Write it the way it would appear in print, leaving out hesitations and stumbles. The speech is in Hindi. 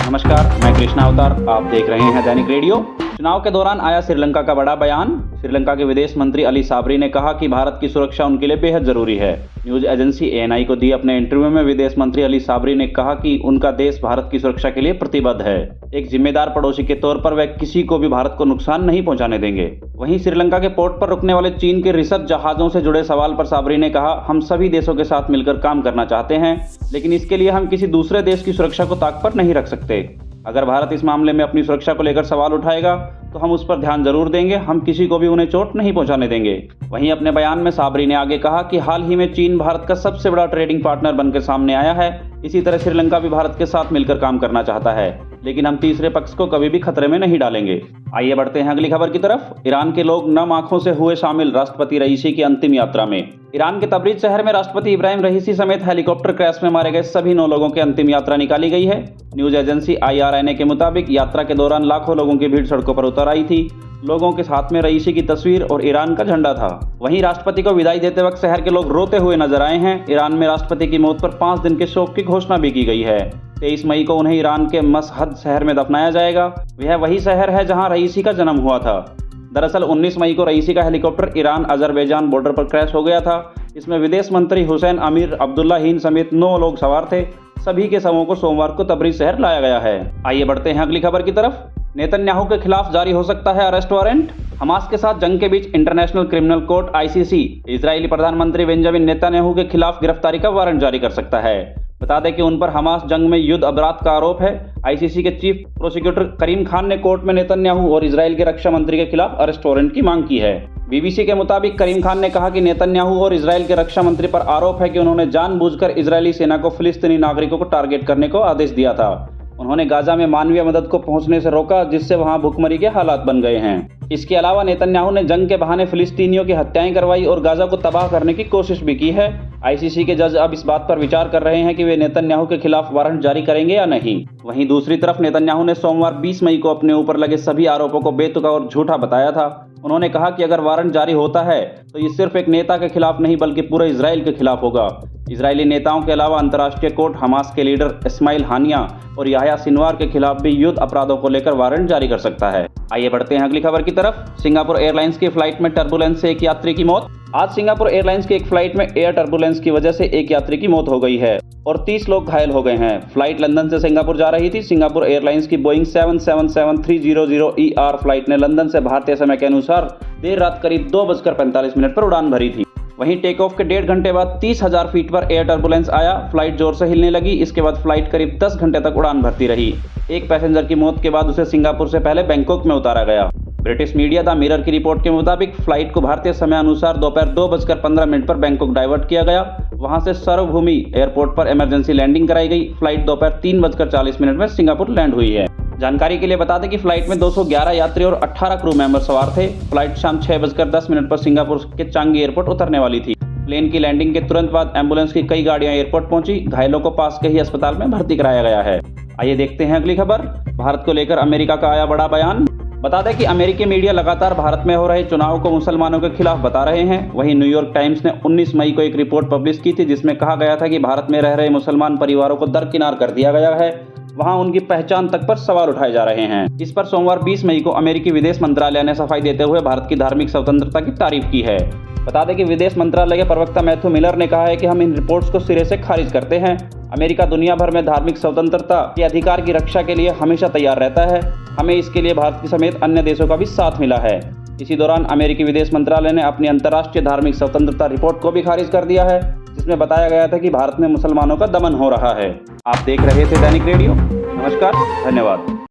नमस्कार, मैं कृष्णा अवतार। आप देख रहे हैं दैनिक रेडियो। चुनाव के दौरान आया श्रीलंका का बड़ा बयान। श्रीलंका के विदेश मंत्री अली साबरी ने कहा कि भारत की सुरक्षा उनके लिए बेहद जरूरी है। न्यूज एजेंसी ANI को दिए अपने इंटरव्यू में विदेश मंत्री अली साबरी ने कहा कि उनका देश भारत की सुरक्षा के लिए प्रतिबद्ध है। एक जिम्मेदार पड़ोसी के तौर पर वे किसी को भी भारत को नुकसान नहीं पहुंचाने देंगे। वहीं श्रीलंका के पोर्ट पर रुकने वाले चीन के रिसर्च जहाजों से जुड़े सवाल पर साबरी ने कहा, हम सभी देशों के साथ मिलकर काम करना चाहते हैं, लेकिन इसके लिए हम किसी दूसरे देश की सुरक्षा को ताक पर नहीं रख सकते। अगर भारत इस मामले में अपनी सुरक्षा को लेकर सवाल उठाएगा तो हम उस पर ध्यान जरूर देंगे। हम किसी को भी उन्हें चोट नहीं पहुंचाने देंगे। वहीं अपने बयान में साबरी ने आगे कहा कि हाल ही में चीन भारत का सबसे बड़ा ट्रेडिंग पार्टनर बनकर सामने आया है। इसी तरह श्रीलंका भी भारत के साथ मिलकर काम करना चाहता है, लेकिन हम तीसरे पक्ष को कभी भी खतरे में नहीं डालेंगे। आइए बढ़ते हैं अगली खबर की तरफ। ईरान के लोग नम आंखों से हुए शामिल राष्ट्रपति रईसी की अंतिम यात्रा में। ईरान के तबरीज शहर में राष्ट्रपति इब्राहिम रईसी समेत हेलीकॉप्टर क्रैश में मारे गए सभी 9 लोगों की अंतिम यात्रा निकाली गई है। न्यूज एजेंसी IRNA के मुताबिक यात्रा के दौरान लाखों लोगों की भीड़ सड़कों पर उतर आई थी। लोगों के हाथ में रईसी की तस्वीर और ईरान का झंडा था। वहीं राष्ट्रपति को विदाई देते वक्त शहर के लोग रोते हुए नजर आए हैं। ईरान में राष्ट्रपति की मौत पर 5 दिन के शोक की घोषणा भी की गई है। 23 मई को उन्हें ईरान के मशहद शहर में दफनाया जाएगा। यह वही शहर है जहां रईसी का जन्म हुआ था। दरअसल 19 मई को रईसी का हेलीकॉप्टर ईरान अजरबैजान बॉर्डर पर क्रैश हो गया था। इसमें विदेश मंत्री हुसैन अमीर अब्दुल्लाहीन समेत 9 लोग सवार थे। सभी के शवों को सोमवार को तबरीज शहर लाया गया है। आइए बढ़ते हैं अगली खबर की तरफ। नेतन्याहू के खिलाफ जारी हो सकता है अरेस्ट वारंट। हमास के साथ जंग के बीच international criminal court ICC Israeli प्रधानमंत्री बेंजामिन नेतन्याहू के खिलाफ गिरफ्तारी का वारंट जारी कर सकता है। बता दें कि उन पर हमास जंग में युद्ध अपराध का आरोप है। ICC के चीफ प्रोसिक्यूटर करीम खान ने कोर्ट में नेतन्याहू और इजराइल के रक्षा मंत्री के खिलाफ अरेस्ट वारंट की मांग की है। BBC के मुताबिक करीम खान ने कहा कि नेतन्याहू और इजराइल के रक्षा मंत्री पर आरोप है कि उन्होंने जानबूझकर इजरायली सेना को फिलिस्तीनी नागरिकों को टारगेट करने को आदेश दिया था। उन्होंने गाजा में मानवीय मदद को पहुंचने से रोका, जिससे वहां भुखमरी के हालात बन गए हैं। इसके अलावा नेतन्याहू ने जंग के बहाने फिलिस्तीनियों की हत्याएं करवाई और गाजा को तबाह करने की कोशिश भी की है। ICC के जज अब इस बात पर विचार कर रहे हैं कि वे नेतन्याहू के खिलाफ वारंट जारी करेंगे या नहीं। वहीं दूसरी तरफ नेतन्याहू ने सोमवार 20 मई को अपने ऊपर लगे सभी आरोपों को बेतुका और झूठा बताया था। उन्होंने कहा कि अगर वारंट जारी होता है तो ये सिर्फ एक नेता के खिलाफ नहीं बल्कि पूरे इजराइल के खिलाफ होगा। इजरायली नेताओं के अलावा अंतर्राष्ट्रीय कोर्ट हमास के लीडर इस्माइल हानिया और याह्या सिनवार के खिलाफ भी युद्ध अपराधों को लेकर वारंट जारी कर सकता है। आइए बढ़ते हैं अगली खबर की तरफ। सिंगापुर एयरलाइंस की फ्लाइट में टर्बुलेंस से एक यात्री की मौत। आज सिंगापुर एयरलाइंस की एक फ्लाइट में एयर टर्बुलेंस की वजह से एक यात्री की मौत हो गई है और 30 लोग घायल हो गए हैं। फ्लाइट लंदन से सिंगापुर जा रही थी। सिंगापुर एयरलाइंस की बोइंग 777-300 फ्लाइट ने लंदन से भारतीय समय के अनुसार देर रात करीब 2:45 पर उड़ान भरी थी। वहीं टेक ऑफ के 1.5 घंटे बाद 30,000 फीट पर एयर टर्बुलेंस आया। फ्लाइट जोर से हिलने लगी। इसके बाद फ्लाइट करीब 10 घंटे तक उड़ान भरती रही। एक पैसेंजर की मौत के बाद उसे सिंगापुर से पहले बैंकॉक में उतारा गया। ब्रिटिश मीडिया द मिरर की रिपोर्ट के मुताबिक फ्लाइट को भारतीय समय अनुसार दोपहर 2:15 पर बैंकॉक डाइवर्ट किया गया। वहां से सर्वभूमि एयरपोर्ट पर इमरजेंसी लैंडिंग कराई गई। फ्लाइट दोपहर 3:40 में सिंगापुर लैंड हुई है। जानकारी के लिए बता दें कि फ्लाइट में 211 यात्री और 18 क्रू मेंबर सवार थे। फ्लाइट शाम 6:10 पर सिंगापुर के चांगी एयरपोर्ट उतरने वाली थी। प्लेन की लैंडिंग के तुरंत बाद एम्बुलेंस की कई गाड़ियां एयरपोर्ट पहुंची। घायलों को पास के ही अस्पताल में भर्ती कराया गया है। आइए देखते हैं अगली खबर। भारत को लेकर अमेरिका का आया बड़ा बयान। बता दें कि अमेरिकी मीडिया लगातार भारत में हो रहे चुनाव को मुसलमानों के खिलाफ बता रहे हैं। वहीं न्यूयॉर्क टाइम्स ने 19 मई को एक रिपोर्ट पब्लिश की थी, जिसमें कहा गया था कि भारत में रह रहे मुसलमान परिवारों को दरकिनार कर दिया गया है। वहां उनकी पहचान तक पर सवाल उठाए जा रहे हैं। इस पर सोमवार 20 मई को अमेरिकी विदेश मंत्रालय ने सफाई देते हुए भारत की धार्मिक स्वतंत्रता की तारीफ की है। बता दें कि विदेश मंत्रालय के प्रवक्ता मैथ्यू मिलर ने कहा है कि हम इन रिपोर्ट्स को सिरे से खारिज करते हैं। अमेरिका दुनिया भर में धार्मिक स्वतंत्रता के अधिकार की रक्षा के लिए हमेशा तैयार रहता है। हमें इसके लिए भारत समेत अन्य देशों का भी साथ मिला है। इसी दौरान अमेरिकी विदेश मंत्रालय ने अपनी अंतर्राष्ट्रीय धार्मिक स्वतंत्रता रिपोर्ट को भी खारिज कर दिया है, जिसमें बताया गया था कि भारत में मुसलमानों का दमन हो रहा है। आप देख रहे थे दैनिक रेडियो। नमस्कार, धन्यवाद।